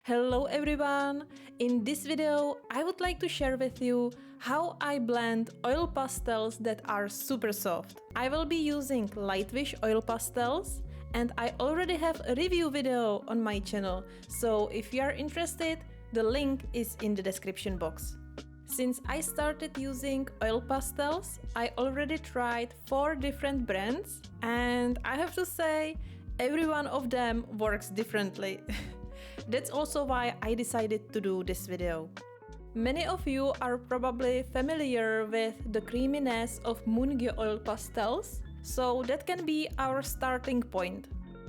Hello everyone! In this video, I would like to share with you how I blend oil pastels that are super soft. I will be using Lightwish oil pastels and I already have a review video on my channel, so if you are interested, the link is in the description box. Since I started using oil pastels, I already tried 4 different brands and I have to say, every one of them works differently. That's also why I decided to do this video. Many of you are probably familiar with the creaminess of Mungyo oil pastels, so that can be our starting point.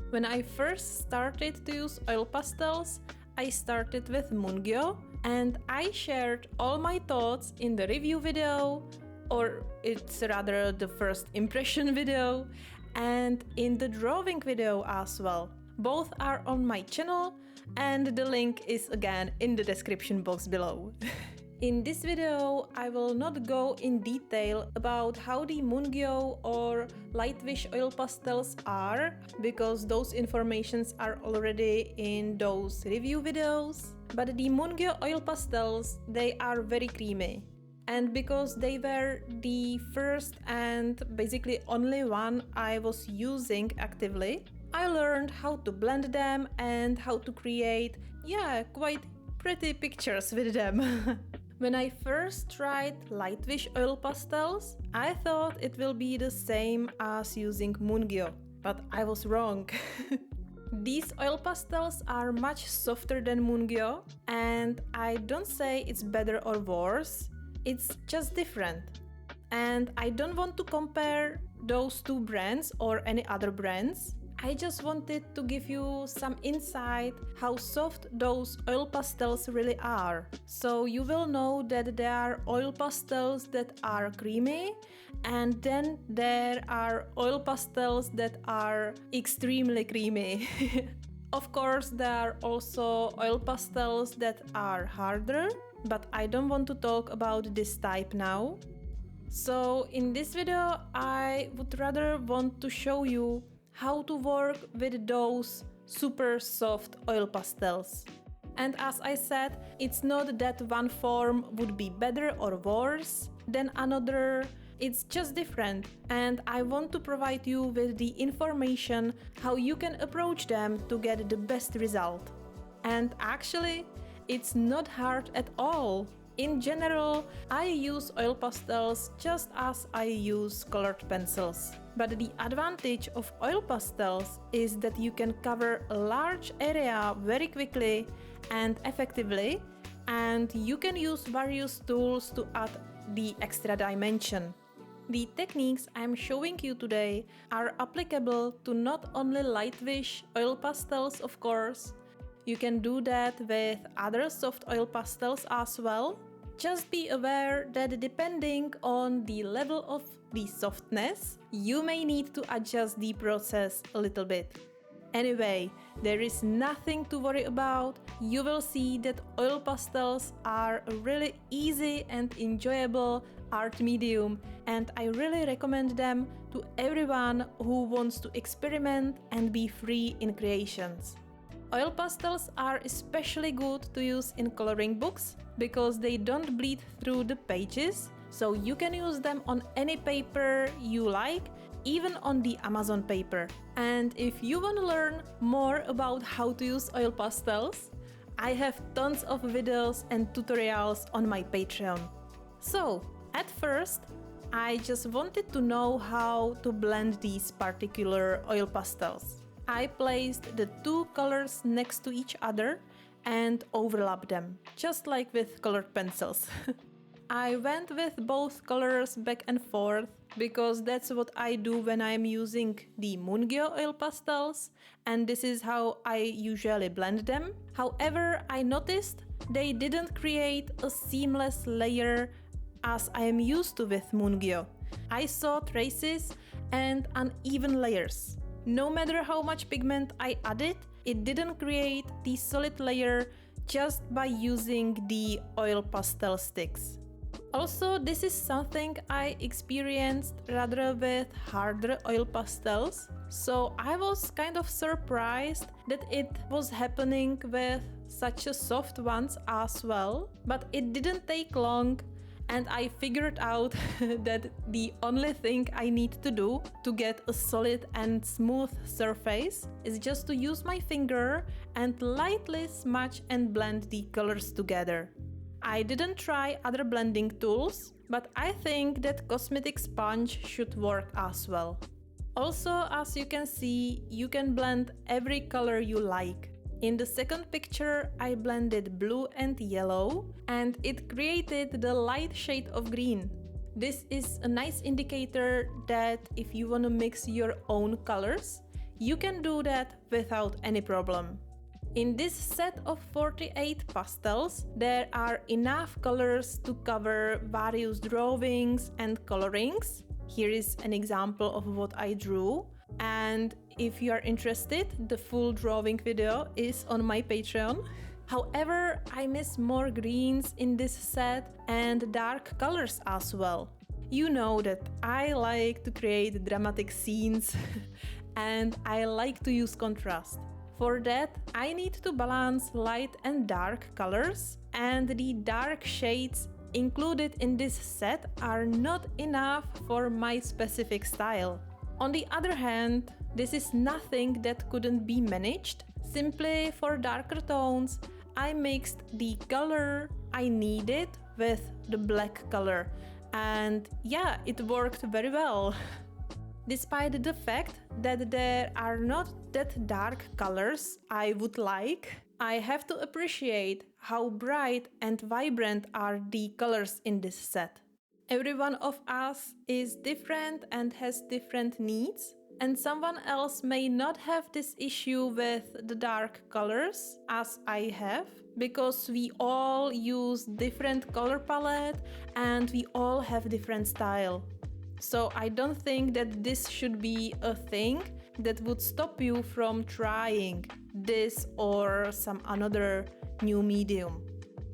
When I first started to use oil pastels, I started with Mungyo and I shared all my thoughts in the review video, or it's rather the first impression video, and in the drawing video as well. Both are on my channel and the link is again in the description box below. In this video, I will not go in detail about how the Mungyo or Lightwish oil pastels are, because those informations are already in those review videos. But the Mungyo oil pastels, they are very creamy. And because they were the first and basically only one I was using actively, I learned how to blend them and how to create, quite pretty pictures with them. When I first tried Lightwish oil pastels, I thought it will be the same as using Mungyo, but I was wrong. These oil pastels are much softer than Mungyo, and I don't say it's better or worse, it's just different. And I don't want to compare those two brands or any other brands. I just wanted to give you some insight how soft those oil pastels really are. So you will know that there are oil pastels that are creamy, and then there are oil pastels that are extremely creamy. Of course, there are also oil pastels that are harder, but I don't want to talk about this type now. So in this video, I would rather want to show you how to work with those super soft oil pastels. And as I said, it's not that one form would be better or worse than another, it's just different, and I want to provide you with the information how you can approach them to get the best result. And actually, it's not hard at all. In general, I use oil pastels just as I use colored pencils. But the advantage of oil pastels is that you can cover a large area very quickly and effectively, and you can use various tools to add the extra dimension. The techniques I'm showing you today are applicable to not only Lightwish oil pastels, of course. You can do that with other soft oil pastels as well. Just be aware that depending on the level of the softness, you may need to adjust the process a little bit. Anyway, there is nothing to worry about. You will see that oil pastels are a really easy and enjoyable art medium, and I really recommend them to everyone who wants to experiment and be free in creations. Oil pastels are especially good to use in coloring books because they don't bleed through the pages, so you can use them on any paper you like, even on the Amazon paper. And if you want to learn more about how to use oil pastels, I have tons of videos and tutorials on my Patreon. So, at first, I just wanted to know how to blend these particular oil pastels. I placed the two colors next to each other and overlap them, just like with colored pencils. I went with both colors back and forth because that's what I do when I'm using the Mungyo oil pastels, and this is how I usually blend them. However, I noticed they didn't create a seamless layer as I am used to with Mungyo. I saw traces and uneven layers. No matter how much pigment I added, it didn't create the solid layer just by using the oil pastel sticks. Also, this is something I experienced rather with harder oil pastels, so I was kind of surprised that it was happening with such a soft ones as well, but it didn't take long and I figured out that the only thing I need to do to get a solid and smooth surface is just to use my finger and lightly smudge and blend the colors together. I didn't try other blending tools, but I think that cosmetic sponge should work as well. Also, as you can see, you can blend every color you like. In the second picture, I blended blue and yellow, and it created the light shade of green. This is a nice indicator that if you want to mix your own colors, you can do that without any problem. In this set of 48 pastels, there are enough colors to cover various drawings and colorings. Here is an example of what I drew. And if you are interested, the full drawing video is on my Patreon. However, I miss more greens in this set and dark colors as well. You know that I like to create dramatic scenes and I like to use contrast. For that, I need to balance light and dark colors, and the dark shades included in this set are not enough for my specific style. On the other hand, this is nothing that couldn't be managed. Simply for darker tones, I mixed the color I needed with the black color, and yeah, it worked very well. Despite the fact that there are not that dark colors I would like, I have to appreciate how bright and vibrant are the colors in this set. Every one of us is different and has different needs, and someone else may not have this issue with the dark colors as I have, because we all use different color palette and we all have different style. So I don't think that this should be a thing that would stop you from trying this or some another new medium.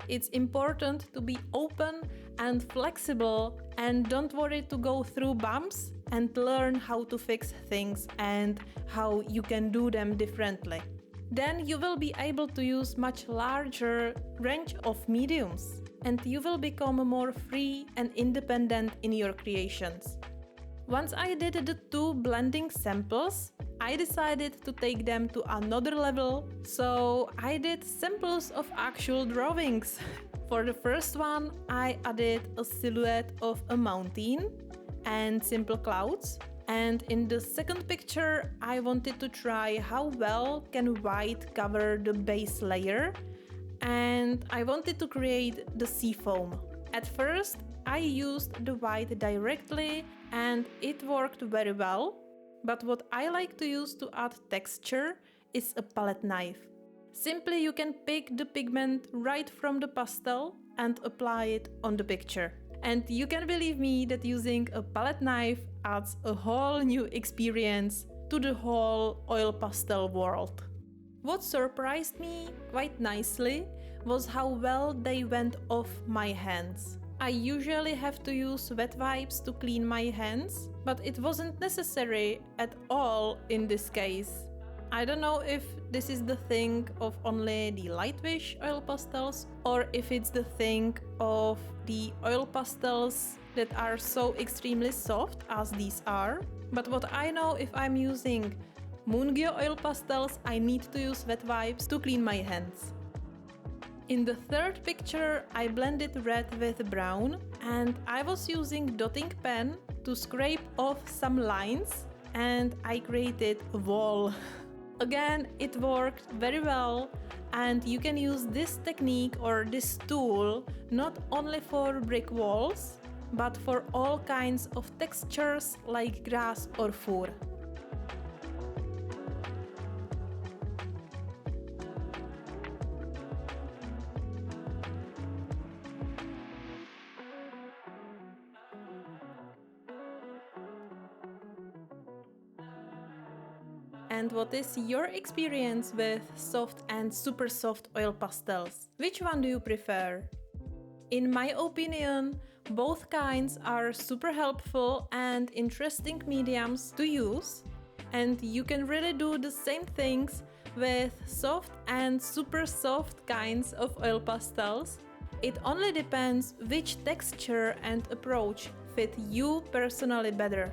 It's important to be open and flexible and don't worry to go through bumps and learn how to fix things and how you can do them differently. Then you will be able to use much larger range of mediums and you will become more free and independent in your creations. Once I did the two blending samples, I decided to take them to another level, so I did samples of actual drawings. For the first one, I added a silhouette of a mountain and simple clouds. And in the second picture, I wanted to try how well can white cover the base layer, and I wanted to create the sea foam. At first, I used the white directly and it worked very well, but what I like to use to add texture is a palette knife. Simply you can pick the pigment right from the pastel and apply it on the picture. And you can believe me that using a palette knife adds a whole new experience to the whole oil pastel world. What surprised me quite nicely was how well they went off my hands. I usually have to use wet wipes to clean my hands, but it wasn't necessary at all in this case. I don't know if this is the thing of only the Lightwish oil pastels or if it's the thing of the oil pastels that are so extremely soft as these are. But what I know, if I'm using Moongyo oil pastels, I need to use wet wipes to clean my hands. In the third picture, I blended red with brown and I was using dotting pen to scrape off some lines and I created a wall. Again, it worked very well and you can use this technique or this tool not only for brick walls, but for all kinds of textures like grass or fur. And what is your experience with soft and super soft oil pastels? Which one do you prefer? In my opinion, Both kinds are super helpful and interesting mediums to use, and you can really do the same things with soft and super soft kinds of oil pastels. It only depends which texture and approach fit you personally better.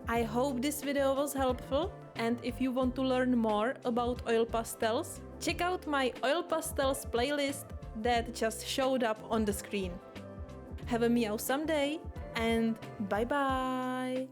I hope this video was helpful, and if you want to learn more about oil pastels, check out my oil pastels playlist that just showed up on the screen. Have a meow someday, and bye bye!